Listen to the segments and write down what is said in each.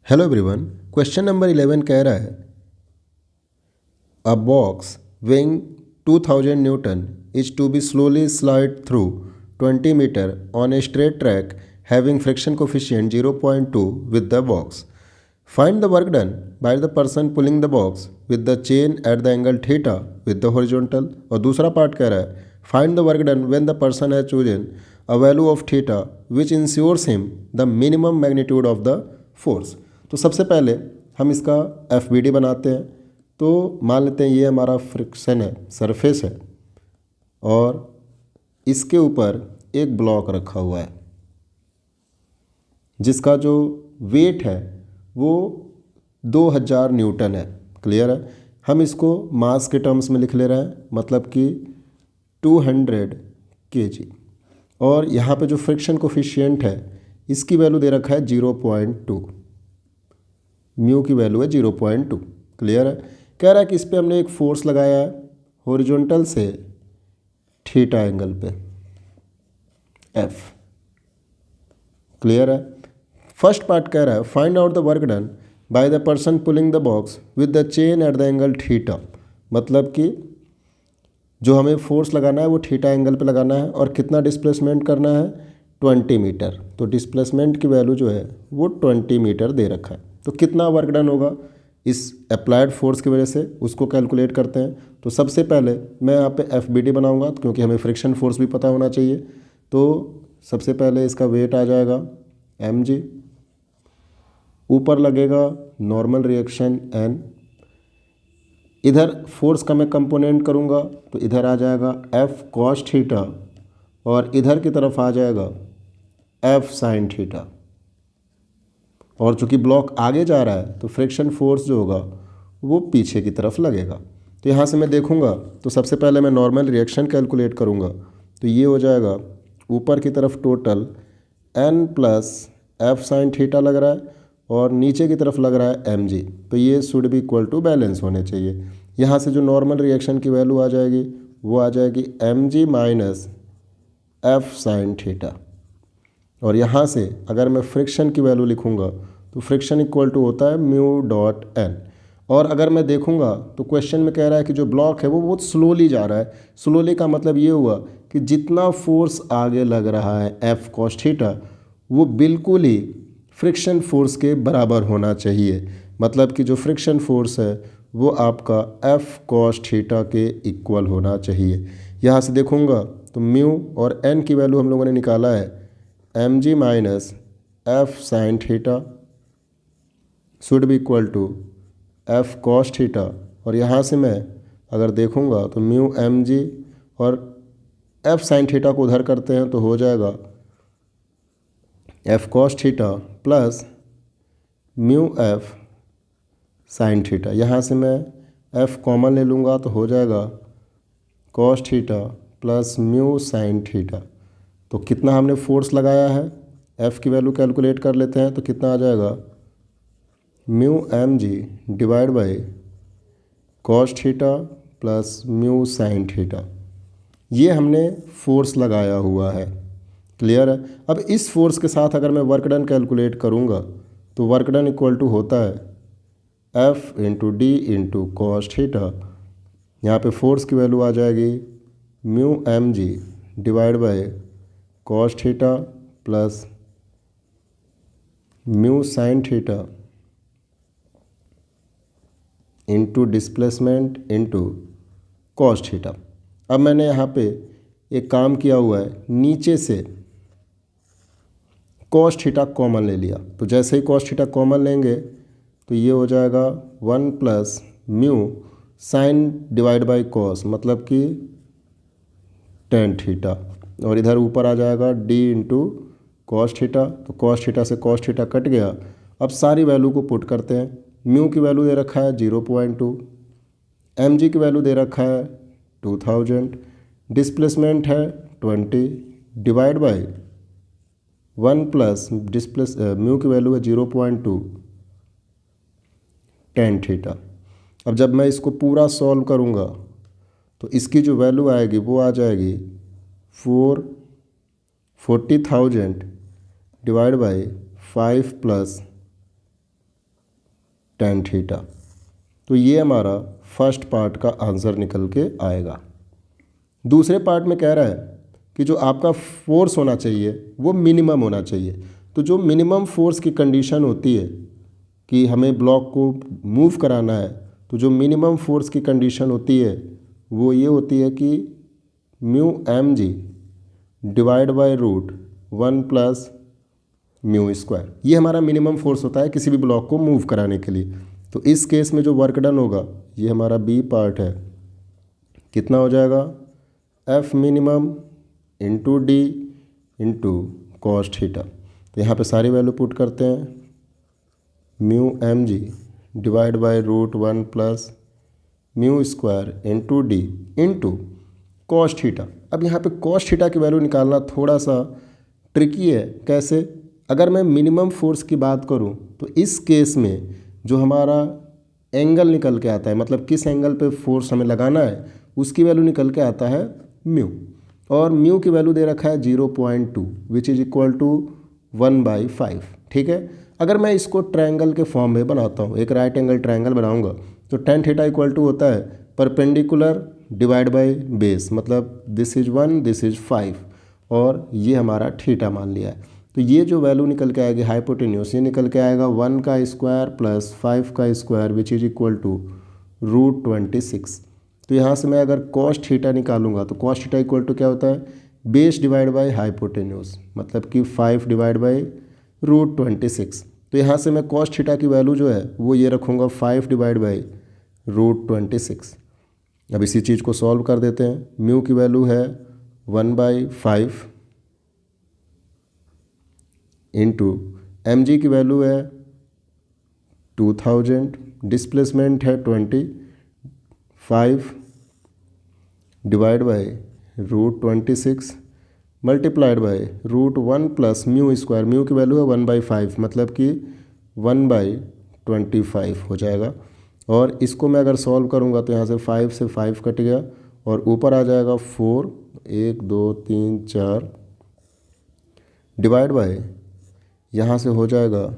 Hello everyone. Question number 11 कह रहा है a box weighing 2000 newton is to be slowly slide through 20 metre on a straight track having friction coefficient 0.2 with the box. Find the work done by the person pulling the box with the chain at the angle theta with the horizontal. और दूसरा part कह रहा है find the work done when the person has chosen a value of theta which ensures him the minimum magnitude of the force. तो सबसे पहले हम इसका एफ बी डी बनाते हैं। तो मान लेते हैं ये हमारा फ्रिक्शन है, सरफेस है, और इसके ऊपर एक ब्लॉक रखा हुआ है जिसका जो वेट है वो 2000 न्यूटन है। क्लियर है? हम इसको मास के टर्म्स में लिख ले रहे हैं, मतलब कि 200 kg। और यहाँ पे जो फ्रिक्शन कोफिशिएंट है इसकी वैल्यू दे रखा है 0.2, म्यू की वैल्यू है 0.2। क्लियर है? कह रहा है कि इस पे हमने एक फोर्स लगाया है हॉरिजॉन्टल से थीटा एंगल पे एफ। क्लियर है? फर्स्ट पार्ट कह रहा है find out the work done by the person pulling the box with the chain at the angle theta. मतलब कि जो हमें फोर्स लगाना है वो थीटा एंगल पे लगाना है और कितना डिस्प्लेसमेंट करना है 20 मीटर। तो डिस्प्लेसमेंट की वैल्यू जो है वो 20 मीटर दे रखा है। तो कितना वर्क डन होगा इस अप्लाइड फोर्स की वजह से उसको कैलकुलेट करते हैं। तो सबसे पहले मैं यहाँ पे एफ बी डी बनाऊँगा क्योंकि हमें फ्रिक्शन फोर्स भी पता होना चाहिए। तो सबसे पहले इसका वेट आ जाएगा एम जी, ऊपर लगेगा नॉर्मल रिएक्शन एन, इधर फोर्स का मैं कंपोनेंट करूँगा तो इधर आ जाएगा एफ कॉस थीटा और इधर की तरफ आ जाएगा एफ साइन थीटा। और चूँकि ब्लॉक आगे जा रहा है तो फ्रिक्शन फोर्स जो होगा वो पीछे की तरफ लगेगा। तो यहाँ से मैं देखूँगा तो सबसे पहले मैं नॉर्मल रिएक्शन कैलकुलेट करूँगा। तो ये हो जाएगा ऊपर की तरफ total N plus F sine theta लग रहा है और नीचे की तरफ लग रहा है एम जी। तो ये should be equal to balance होने चाहिए। यहाँ से जो नॉर्मल रिएक्शन की वैल्यू आ जाएगी वो आ जाएगी M G minus F sine theta. और यहाँ से अगर मैं फ्रिक्शन की वैल्यू लिखूँगा तो फ्रिक्शन इक्वल टू होता है म्यू डॉट एन। और अगर मैं देखूँगा तो क्वेश्चन में कह रहा है कि जो ब्लॉक है वो बहुत स्लोली जा रहा है। स्लोली का मतलब ये हुआ कि जितना फोर्स आगे लग रहा है एफ कॉस थीटा वो बिल्कुल ही फ्रिक्शन फोर्स के बराबर होना चाहिए। मतलब कि जो फ्रिक्शन फोर्स है वो आपका एफ कॉस थीटा के इक्वल होना चाहिए। यहाँ से देखूँगा तो म्यू और एन की वैल्यू हम लोगों ने निकाला है M G minus F sine theta should be equal to F cos theta. और यहाँ से मैं अगर देखूँगा तो म्यू एम जी और एफ साइन थीटा को उधर करते हैं तो हो जाएगा F cos theta plus mu F sine theta. यहाँ से मैं एफ कॉमन ले लूँगा तो हो जाएगा cos theta plus mu sine theta. तो कितना हमने फोर्स लगाया है एफ़ की वैल्यू कैलकुलेट कर लेते हैं। तो कितना आ जाएगा mu M G divide by cos theta plus mu sine theta. ये हमने फोर्स लगाया हुआ है। क्लियर है? अब इस फोर्स के साथ अगर मैं वर्क डन कैलकुलेट करूँगा तो वर्क डन इक्वल टू होता है F into D into cos theta. यहाँ पे फोर्स की वैल्यू आ जाएगी mu M G divide by cos theta plus mu sine theta into displacement into cos theta. अब मैंने यहाँ पे एक काम किया हुआ है, नीचे से कॉस थीटा कॉमन ले लिया। तो जैसे ही कॉस थीटा कॉमन लेंगे तो ये हो जाएगा 1 plus mu sign divide by cos, मतलब कि टेन थीटा। और इधर ऊपर आ जाएगा डी इंटू कॉस थीटा। तो कॉस थीटा से कॉस थीटा कट गया। अब सारी वैल्यू को पुट करते हैं। म्यू की वैल्यू दे रखा है 0.2, एम जी की वैल्यू दे रखा है 2000, डिस्प्लेसमेंट है 20 डिवाइड बाई 1 प्लस म्यू की वैल्यू है 0.2 टेन थीटा। अब जब मैं इसको पूरा सॉल्व करूँगा तो इसकी जो वैल्यू आएगी वो आ जाएगी 40,000 divide by 5 plus tan theta. तो ये हमारा फर्स्ट पार्ट का आंसर निकल के आएगा। दूसरे पार्ट में कह रहा है कि जो आपका फोर्स होना चाहिए वो मिनिमम होना चाहिए। तो जो मिनिमम फोर्स की कंडीशन होती है कि हमें ब्लॉक को मूव कराना है, तो जो मिनिमम फोर्स की कंडीशन होती है वो ये होती है कि mu M G divide by root 1 plus mu square. ये हमारा मिनिमम फोर्स होता है किसी भी ब्लॉक को मूव कराने के लिए। तो इस केस में जो वर्क डन होगा ये हमारा बी पार्ट है, कितना हो जाएगा F minimum into D into cos theta. तो यहाँ पे सारी वैल्यू पुट करते हैं, mu M G divide by root 1 plus mu square into D into cos theta. अब यहाँ पे कॉस थीटा की वैल्यू निकालना थोड़ा सा ट्रिकी है। कैसे? अगर मैं मिनिमम फोर्स की बात करूँ तो इस केस में जो हमारा एंगल निकल के आता है, मतलब किस एंगल पे फोर्स हमें लगाना है, उसकी वैल्यू निकल के आता है म्यू, और म्यू की वैल्यू दे रखा है 0.2 विच इज इक्वल टू 1/5। ठीक है, अगर मैं इसको ट्रायंगल के फॉर्म में बनाता हूँ, एक राइट एंगल ट्रायंगल बनाऊंगा, तो tan थीटा इक्वल टू होता है परपेंडिकुलर डिवाइड बाय बेस, मतलब दिस इज 1 दिस इज 5 और ये हमारा थीटा मान लिया है। तो ये जो वैल्यू निकल के आएगी हाइपोटेन्यूस, ये निकल के आएगा 1 का स्क्वायर प्लस 5 का square which is equal to root 26। तो यहाँ से मैं अगर कॉस थीटा निकालूंगा तो कॉस थीटा इक्वल टू क्या होता है बेस डिवाइड बाय हाइपोटेन्यूस, मतलब कि 5 डिवाइड बाय रूट 26। तो यहाँ से मैं कॉस थीटा की वैल्यू जो है वो ये रखूँगा 5 डिवाइड बाई रूट 26। अब इसी चीज़ को सॉल्व कर देते हैं। म्यू की वैल्यू है 1/5 इंटू एम जी की वैल्यू है 2000, डिस्प्लेसमेंट है 20, 5 divide by root 26 multiplied by root 1 plus mu square, mu की वैल्यू है 1/5 मतलब कि 1/25 हो जाएगा। और इसको मैं अगर सॉल्व करूँगा तो यहाँ से 5 से 5 कट गया और ऊपर आ जाएगा 4, 1 2 3 4 डिवाइड बाई यहाँ से हो जाएगा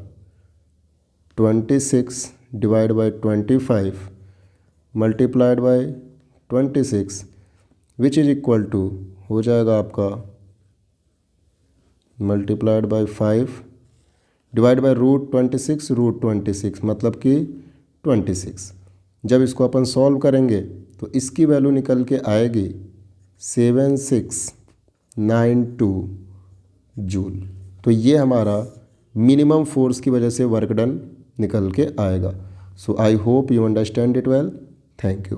26 divide by 25 multiplied by 26 which is equal to हो जाएगा आपका multiplied by 5 divide by root 26 मतलब कि 26। जब इसको अपन सॉल्व करेंगे तो इसकी वैल्यू निकल के आएगी 7692 जूल। तो ये हमारा मिनिमम फोर्स की वजह से वर्क डन निकल के आएगा। So I hope you understand it well. Thank you.